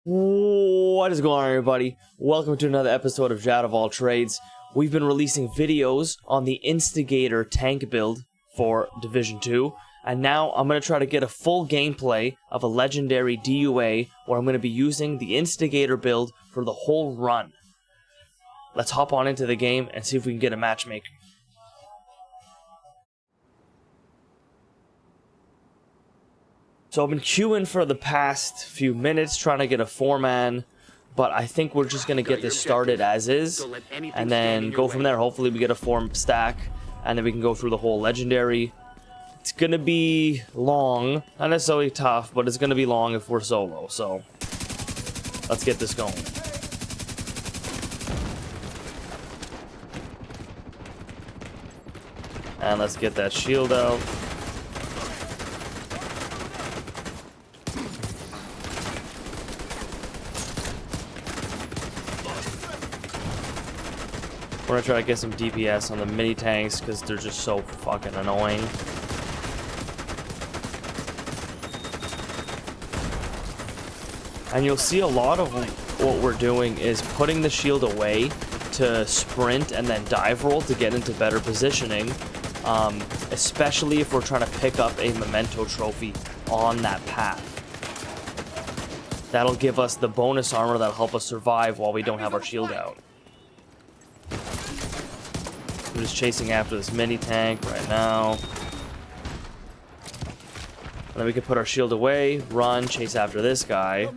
What is going on, everybody? Welcome to another episode of Jack of All Trades. We've been releasing videos on the Instigator Tank build for Division 2, and now I'm going to try to get a full gameplay of a legendary DUA where I'm going to be using the Instigator build for the whole run. Let's hop on into the game and see if we can get a matchmaker. So I've been queuing for the past few minutes trying to get a 4-man, but I think we're just going to get this started as is, and then go from there. Hopefully we get a 4 stack, and then we can go through the whole legendary. It's going to be long, not necessarily tough, but it's going to be long if we're solo, so let's get this going. And let's get that shield out. We're gonna try to get some DPS on the mini tanks because they're just so fucking annoying. And you'll see a lot of what we're doing is putting the shield away to sprint and then dive roll to get into better positioning, especially if we're trying to pick up a memento trophy on that path. That'll give us the bonus armor that'll help us survive while we don't have our shield out. I'm just chasing after this mini tank right now. And then we can put our shield away, run, chase after this guy.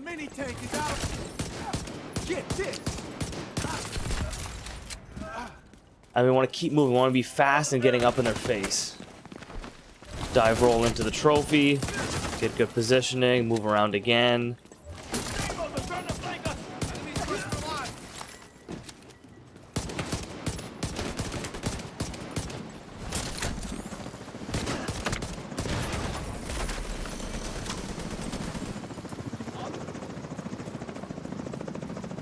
And we want to keep moving. We want to be fast and getting up in their face. Dive roll into the trophy, get good positioning, move around again.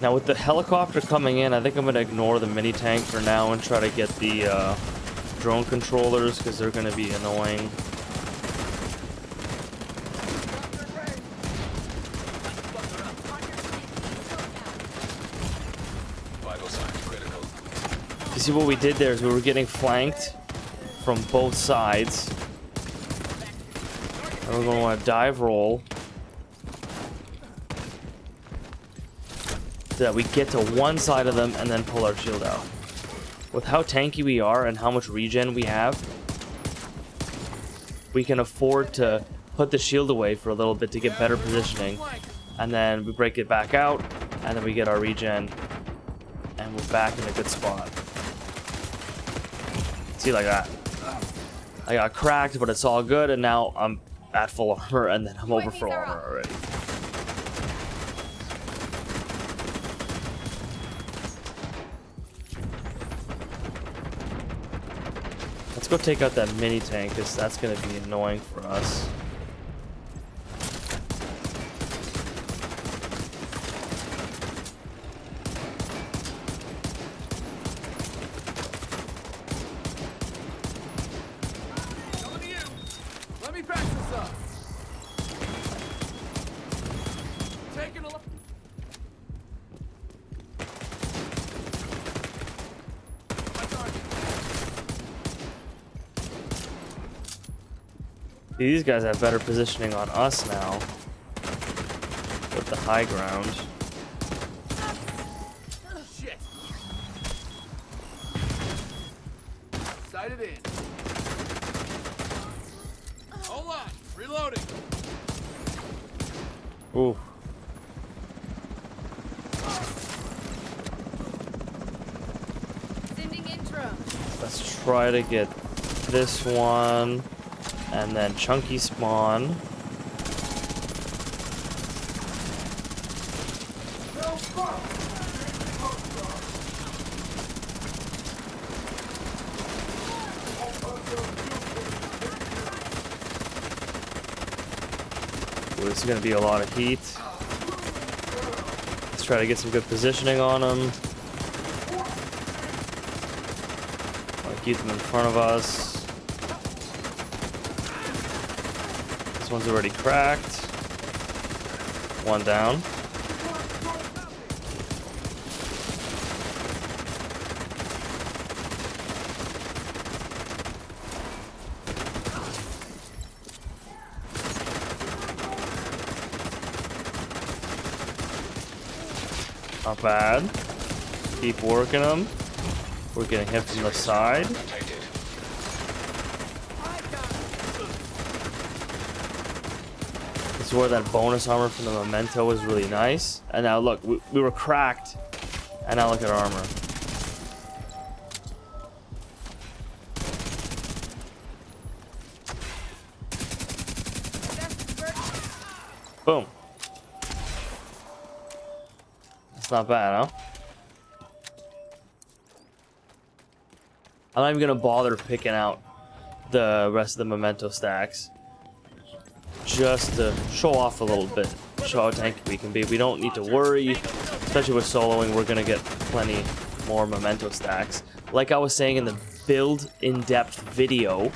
Now with the helicopter coming in, I think I'm going to ignore the mini tank for now and try to get the drone controllers because they're going to be annoying. You see what we did there is we were getting flanked from both sides. And we're going to want to dive roll. So that we get to one side of them and then pull our shield out. With how tanky we are and how much regen we have, we can afford to put the shield away for a little bit to get better positioning, and then we break it back out, and then we get our regen, and we're back in a good spot. See, like that. I got cracked, but it's all good, and now I'm at full armor, and then I'm over for armor already. Let's go take out that mini tank because that's going to be annoying for us. Let me back this up. Taking a look. These guys have better positioning on us now with the high ground. Shit. Sighted in. Hold on. Reloading. Ooh. Sending intro. Let's try to get this one. And then chunky spawn. Ooh, this is going to be a lot of heat. Let's try to get some good positioning on them. Keep them in front of us. This one's already cracked. One down. Not bad. Keep working them. We're getting hit from the side. This is where that bonus armor from the memento is really nice. And now look, we were cracked. And now look at our armor. Boom. That's not bad, huh? I'm not even gonna bother picking out the rest of the memento stacks. Just to show off a little bit. Show how tanky we can be. We don't need to worry. Especially with soloing, we're gonna get plenty more memento stacks. Like I was saying in the build in-depth video,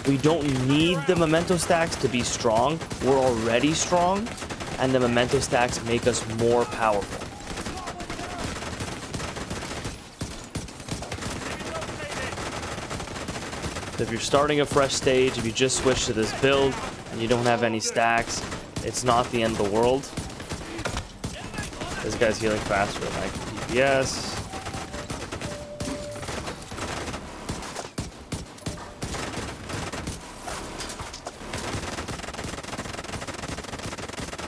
we don't need the memento stacks to be strong. We're already strong, and the memento stacks make us more powerful. So if you're starting a fresh stage, if you just switch to this build and you don't have any stacks, it's not the end of the world. This guy's healing faster than my DPS.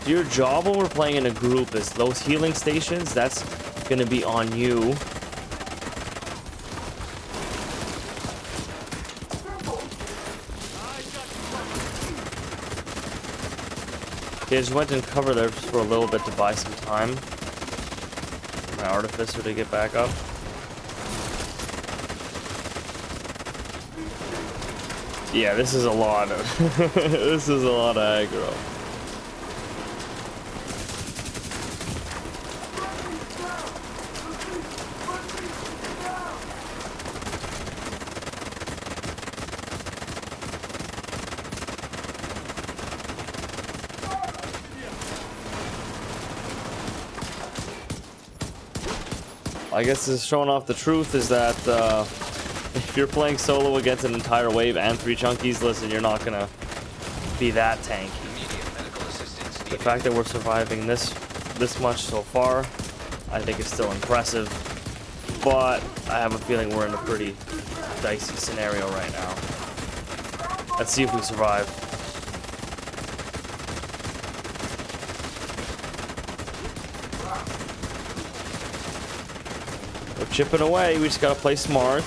Your job when we're playing in a group is those healing stations, that's gonna be on you. Okay, I just went in cover there just for a little bit to buy some time. My artificer to get back up. Yeah, this is a lot of this is a lot of aggro. I guess this is showing off the truth is that if you're playing solo against an entire wave and 3 chunkies, listen, you're not gonna be that tanky. The fact that we're surviving this much so far, I think is still impressive. But I have a feeling we're in a pretty dicey scenario right now. Let's see if we survive. We're chipping away, we just gotta play smart.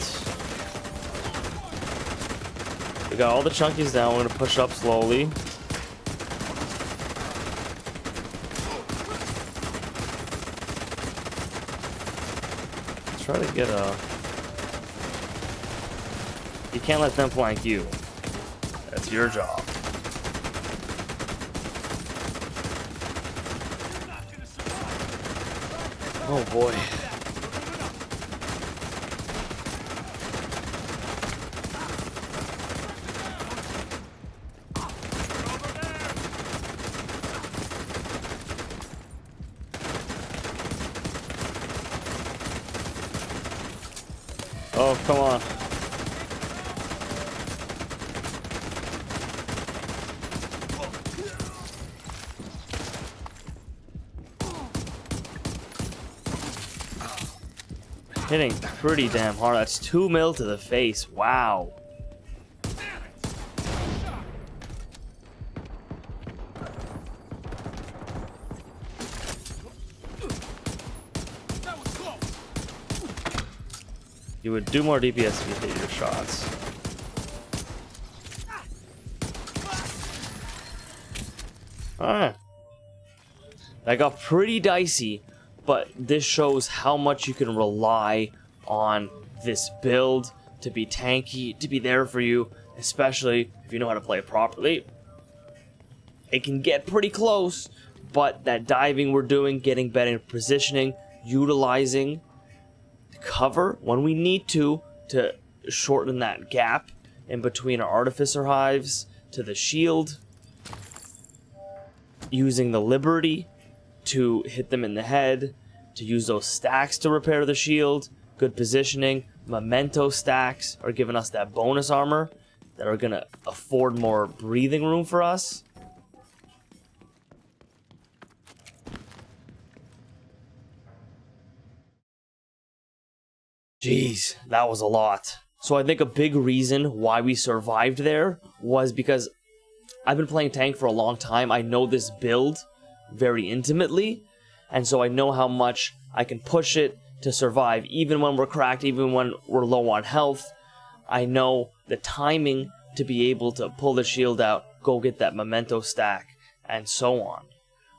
We got all the chunkies down, we're gonna push up slowly. Let's try to get a... You can't let them flank you. That's your job. Oh boy. Oh, come on. Hitting pretty damn hard. That's 2 mil to the face. Wow. You would do more DPS if you hit your shots. Alright. That got pretty dicey, but this shows how much you can rely on this build to be tanky, to be there for you, especially if you know how to play it properly. It can get pretty close, but that diving we're doing, getting better positioning, utilizing cover when we need to shorten that gap in between our artificer hives to the shield, using the liberty to hit them in the head, to use those stacks to repair the shield, good positioning. Memento stacks are giving us that bonus armor that are gonna afford more breathing room for us. Jeez, that was a lot. So I think a big reason why we survived there was because I've been playing tank for a long time. I know this build very intimately, and so I know how much I can push it to survive, even when we're cracked, even when we're low on health. I know the timing to be able to pull the shield out, go get that memento stack, and so on.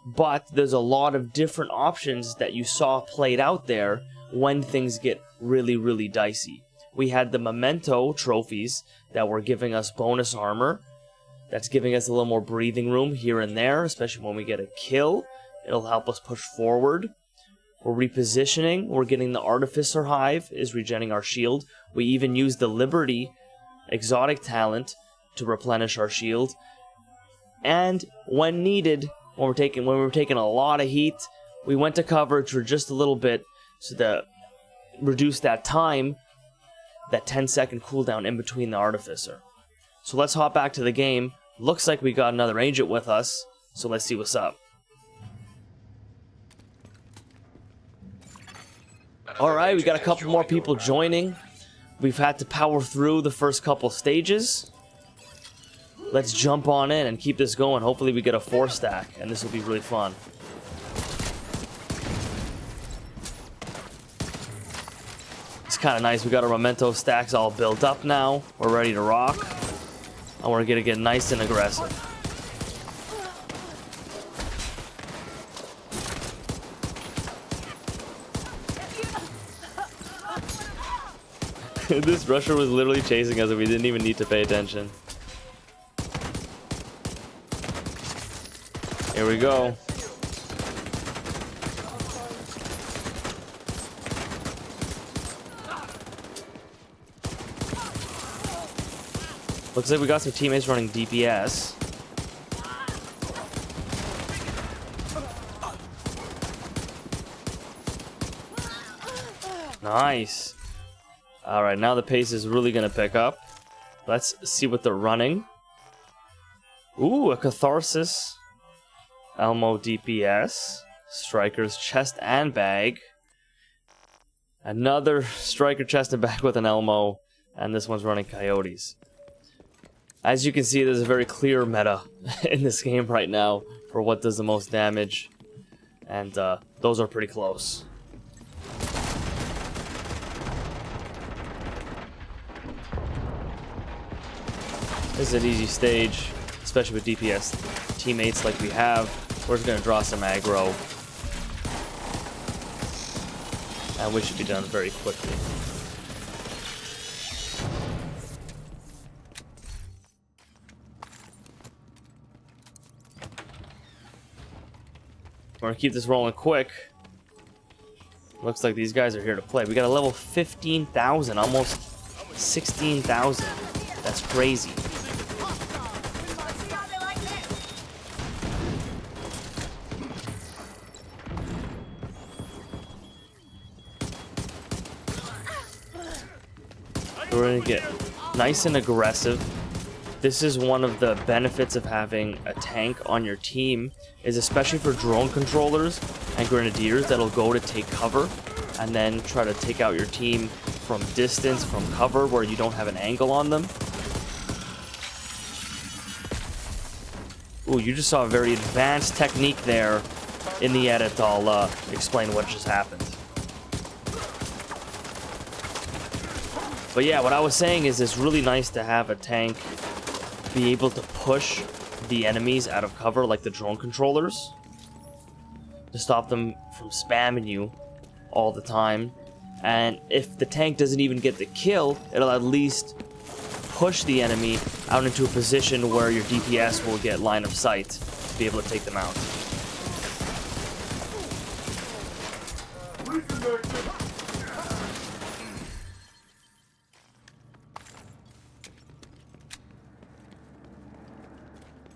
But there's a lot of different options that you saw played out there when things get really, really dicey. We had the memento trophies that were giving us bonus armor. That's giving us a little more breathing room here and there, especially when we get a kill. It'll help us push forward. We're repositioning. We're getting the Artificer Hive, is regenerating our shield. We even use the Liberty exotic talent to replenish our shield. And when needed, when we're taking a lot of heat, we went to coverage for just a little bit so to reduce that time, that 10-second cooldown in between the Artificer. So let's hop back to the game. Looks like we got another agent with us, so let's see what's up. Alright, we got a couple more people joining. We've had to power through the first couple stages. Let's jump on in and keep this going. Hopefully we get a 4-stack, and this will be really fun. It's kind of nice. We got our memento stacks all built up now. We're ready to rock. And we're going to get nice and aggressive. This rusher was literally chasing us and we didn't even need to pay attention. Here we go. Looks like we got some teammates running DPS. Nice. Alright, now the pace is really going to pick up. Let's see what they're running. Ooh, a Catharsis. Elmo DPS. Striker's chest and bag. Another Striker chest and bag with an Elmo. And this one's running Coyotes. As you can see, there's a very clear meta in this game right now for what does the most damage. And those are pretty close. This is an easy stage, especially with DPS teammates like we have. We're just going to draw some aggro. And we should be done very quickly. We're going to keep this rolling quick. Looks like these guys are here to play. We got a level 15,000, almost 16,000. That's crazy. We're going to get nice and aggressive. This is one of the benefits of having a tank on your team, is especially for drone controllers and grenadiers that'll go to take cover and then try to take out your team from distance, from cover where you don't have an angle on them. Ooh, you just saw a very advanced technique there in the edit. I'll explain what just happened. But yeah, what I was saying is it's really nice to have a tank be able to push the enemies out of cover like the drone controllers to stop them from spamming you all the time. And if the tank doesn't even get the kill, it'll at least push the enemy out into a position where your DPS will get line of sight to be able to take them out.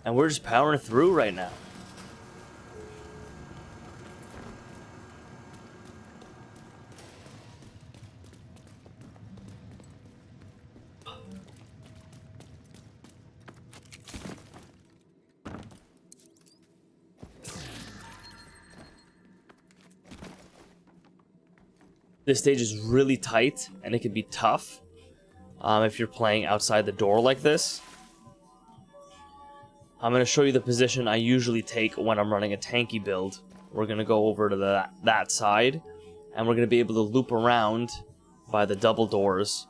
And we're just powering through right now. This stage is really tight, and it can be tough if you're playing outside the door like this. I'm going to show you the position I usually take when I'm running a tanky build. We're going to go over to that side, and we're going to be able to loop around by the double doors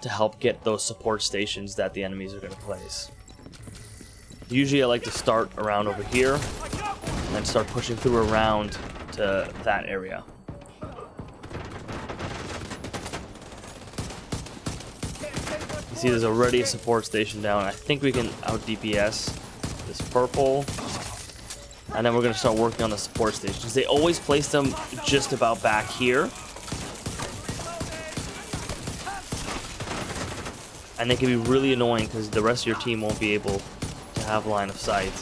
to help get those support stations that the enemies are going to place. Usually I like to start around over here, and then start pushing through around to that area. You see there's already a support station down. I think we can out DPS this purple. And then we're going to start working on the support stations. They always place them just about back here. And they can be really annoying because the rest of your team won't be able to have line of sight.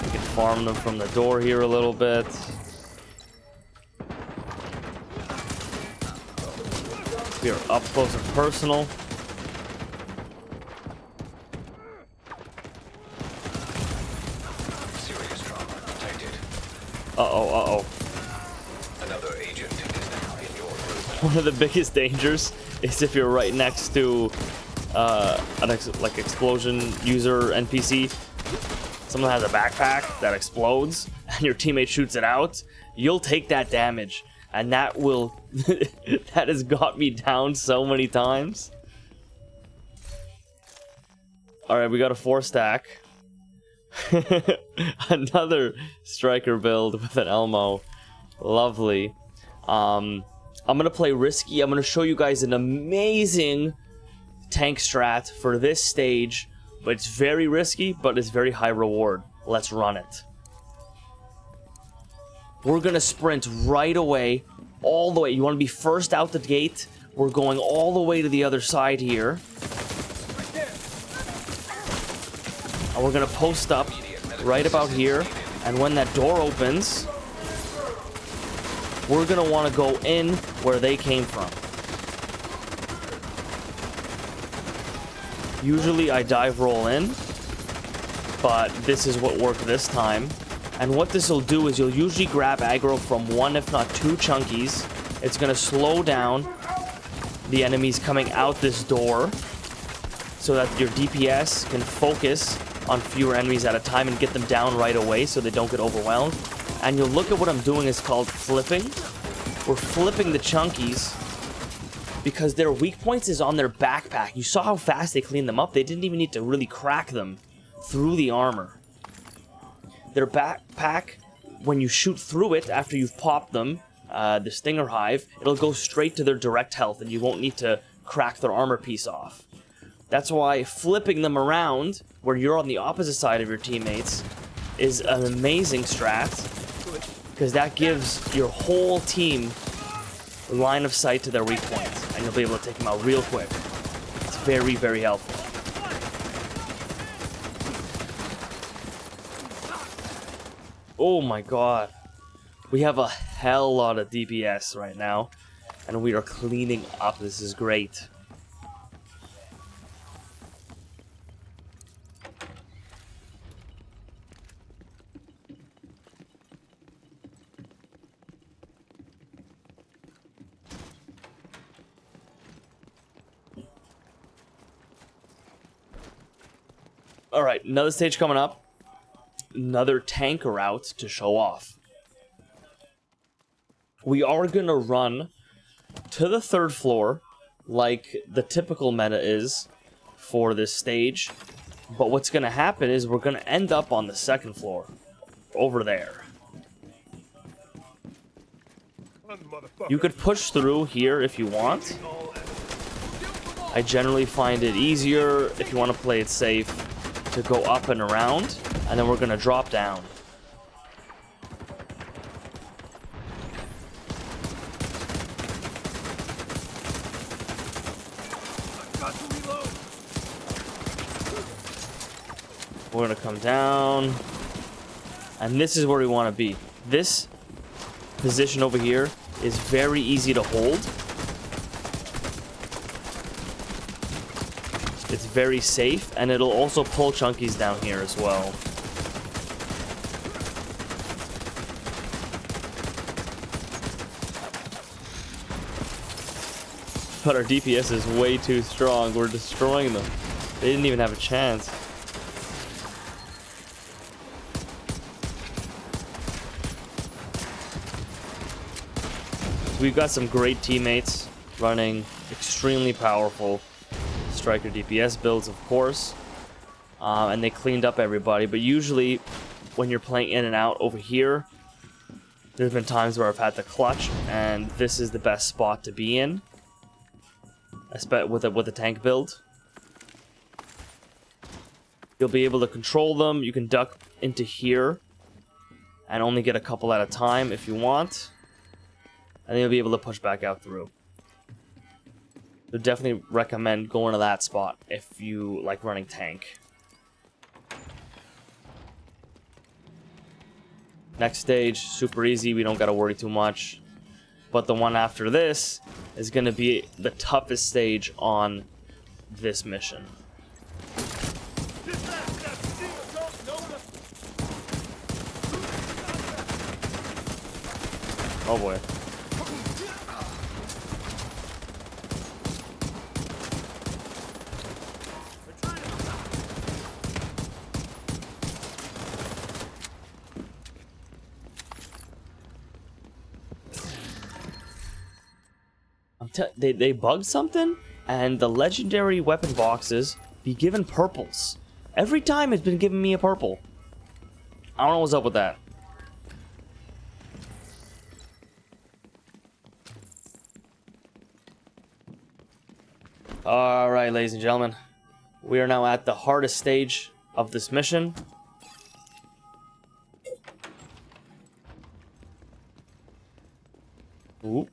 You can farm them from the door here a little bit. We are up close and personal. Uh-oh. Another agent is now in your group. One of the biggest dangers is if you're right next to an explosion user NPC. Someone has a backpack that explodes and your teammate shoots it out. You'll take that damage, and that will that has got me down so many times. Alright, we got a 4-stack. Another striker build with an Elmo. Lovely. I'm gonna play risky. I'm gonna show you guys an amazing tank strat for this stage, but it's very risky, but it's very high reward. Let's run it. We're gonna sprint right away, all the way. You want to be first out the gate. We're going all the way to the other side here. And we're gonna post up right about here, and when that door opens, we're gonna want to go in where they came from. Usually I dive roll in, but this is what worked this time. And what this will do is you'll usually grab aggro from one, if not two chunkies. It's gonna slow down the enemies coming out this door so that your DPS can focus on fewer enemies at a time and get them down right away so they don't get overwhelmed. And you'll look at what I'm doing is called flipping. We're flipping the chunkies because their weak points is on their backpack. You saw how fast they cleaned them up. They didn't even need to really crack them through the armor. Their backpack, when you shoot through it after you've popped them, the Stinger Hive, it'll go straight to their direct health and you won't need to crack their armor piece off. That's why flipping them around, where you're on the opposite side of your teammates, is an amazing strat, because that gives your whole team line of sight to their weak points, and you'll be able to take them out real quick. It's very, very helpful. Oh my god. We have a hell lot of DPS right now, and we are cleaning up. This is great. Alright, another stage coming up. Another tank route to show off. We are going to run to the 3rd floor, like the typical meta is for this stage. But what's going to happen is we're going to end up on the 2nd floor, over there. You could push through here if you want. I generally find it easier, if you want to play it safe, to go up and around, and then we're going to drop down. We're going to come down, and this is where we want to be. This position over here is very easy to hold. It's very safe, and it'll also pull chunkies down here as well. But our DPS is way too strong. We're destroying them. They didn't even have a chance. We've got some great teammates running extremely powerful striker DPS builds, of course. And they cleaned up everybody. But usually, when you're playing in and out over here, there's been times where I've had to clutch, and this is the best spot to be in. With a tank build. You'll be able to control them. You can duck into here and only get a couple at a time if you want. And then you'll be able to push back out through. So definitely recommend going to that spot if you like running tank. Next stage, super easy. We don't got to worry too much. But the one after this is going to be the toughest stage on this mission. Oh boy. They bugged something, and the legendary weapon boxes be given purples. Every time it's been giving me a purple. I don't know what's up with that. Alright, ladies and gentlemen. We are now at the hardest stage of this mission. Ooh.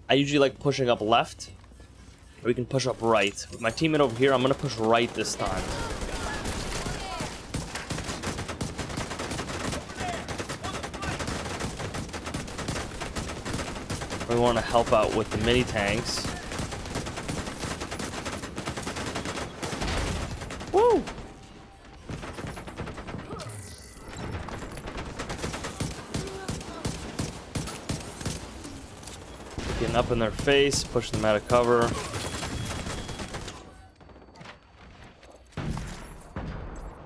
I usually like pushing up left. Or we can push up right. With my teammate over here, I'm going to push right this time. We want to help out with the mini tanks. Woo! Getting up in their face, pushing them out of cover.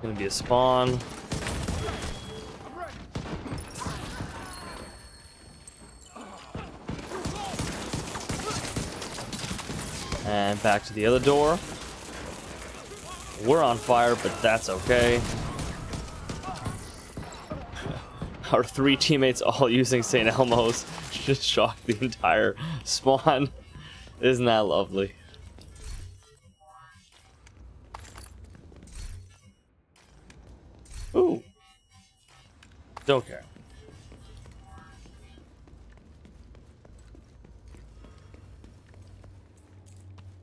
Gonna be a spawn. And back to the other door. We're on fire, but that's okay. Our three teammates all using St. Elmo's just shocked the entire spawn. Isn't that lovely? Ooh. Don't care.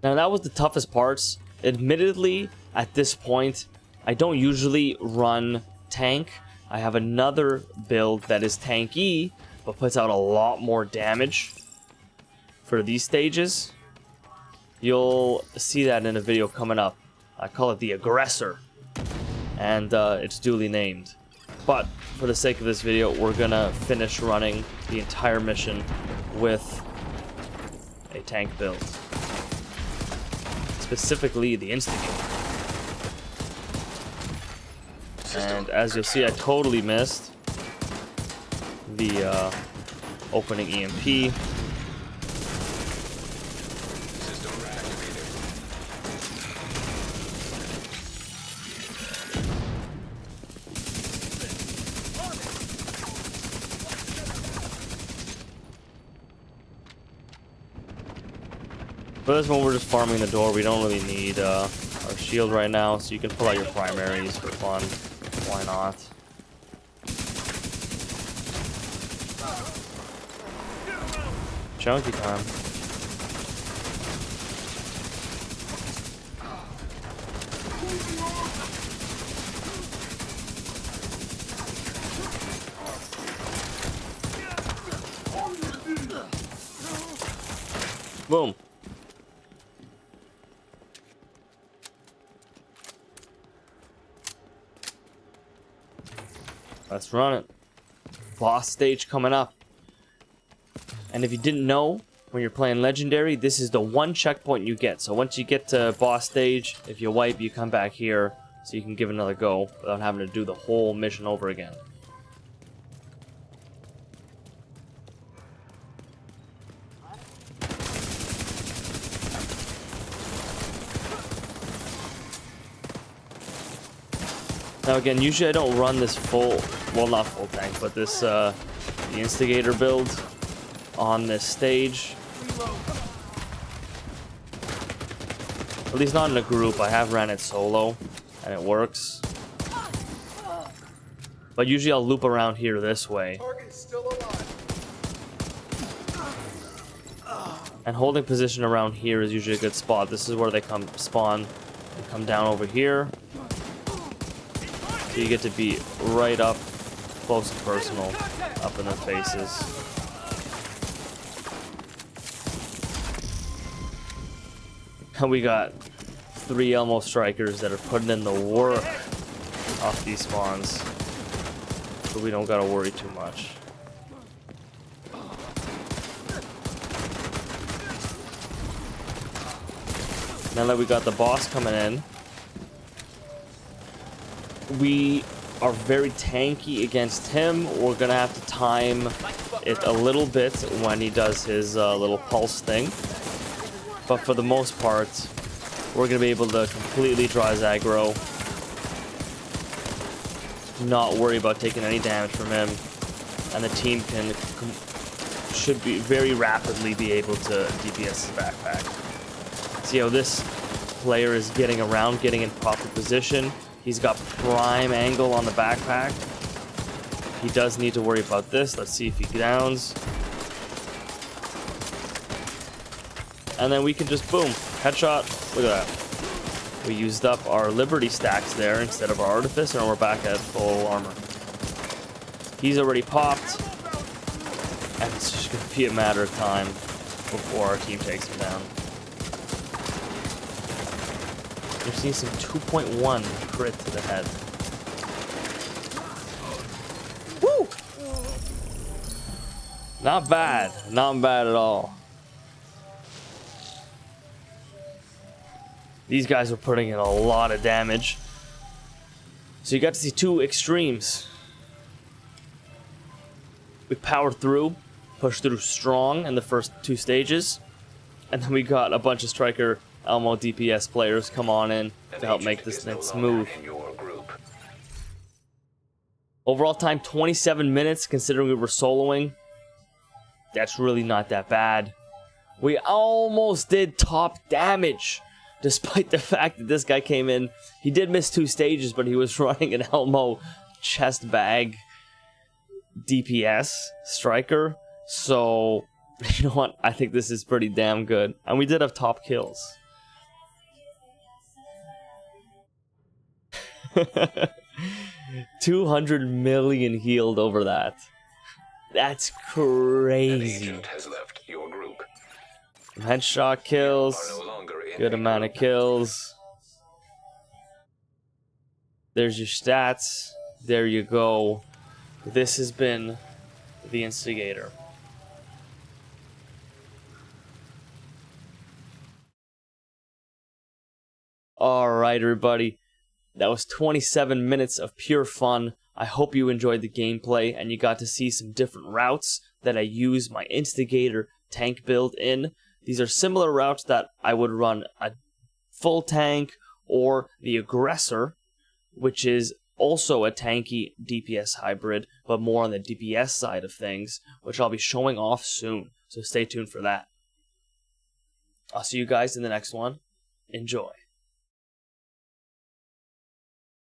Now that was the toughest parts. Admittedly, at this point, I don't usually run tank. I have another build that is tanky, but puts out a lot more damage for these stages. You'll see that in a video coming up. I call it the Aggressor, and it's duly named. But for the sake of this video, we're gonna finish running the entire mission with a tank build. Specifically, the Instigator. And as you'll see, I totally missed the opening EMP. System reactivated. For this one, we're just farming the door. We don't really need our shield right now, so you can pull out your primaries for fun. Why not? Chunky time. Boom. Let's run it. Boss stage coming up. And if you didn't know, when you're playing Legendary, this is the one checkpoint you get. So once you get to boss stage, if you wipe, you come back here, so you can give it another go without having to do the whole mission over again. Now again, usually I don't run this full, well not full tank, but this, the Instigator build on this stage. At least not in a group. I have ran it solo, and it works. But usually I'll loop around here this way. And holding position around here is usually a good spot. This is where they come spawn. They come down over here. So you get to be right up, close and personal, up in their faces. And we got 3 Elmo strikers that are putting in the work off these spawns. So we don't gotta worry too much. Now that we got the boss coming in, we are very tanky against him. We're gonna have to time it a little bit when he does his little pulse thing. But for the most part, we're gonna be able to completely draw his aggro. Not worry about taking any damage from him. And the team should be very rapidly be able to DPS his backpack. See how this player is getting around, getting in proper position. He's got prime angle on the backpack. He does need to worry about this. Let's see if he downs. And then we can just boom, headshot. Look at that. We used up our Liberty stacks there instead of our Artificer, and we're back at full armor. He's already popped, and it's just gonna be a matter of time before our team takes him down. We're seeing some 2.1 crit to the head. Woo! Not bad. Not bad at all. These guys were putting in a lot of damage. So you got to see 2 extremes. We powered through, pushed through strong in the first 2 stages. And then we got a bunch of Striker Elmo DPS players come on in to help make this thing smooth. Overall time 27 minutes considering we were soloing. That's really not that bad. We almost did top damage despite the fact that this guy came in. He did miss 2 stages, but he was running an Elmo chest bag DPS striker. So, you know what? I think this is pretty damn good. And we did have top kills. 200 million healed over that. That's crazy. An agent has left your group. Headshot kills. Good amount of kills. There's your stats. There you go. This has been the Instigator. Alright, everybody. That was 27 minutes of pure fun. I hope you enjoyed the gameplay and you got to see some different routes that I use my Instigator tank build in. These are similar routes that I would run a full tank or the Aggressor, which is also a tanky DPS hybrid, but more on the DPS side of things, which I'll be showing off soon. So stay tuned for that. I'll see you guys in the next one. Enjoy.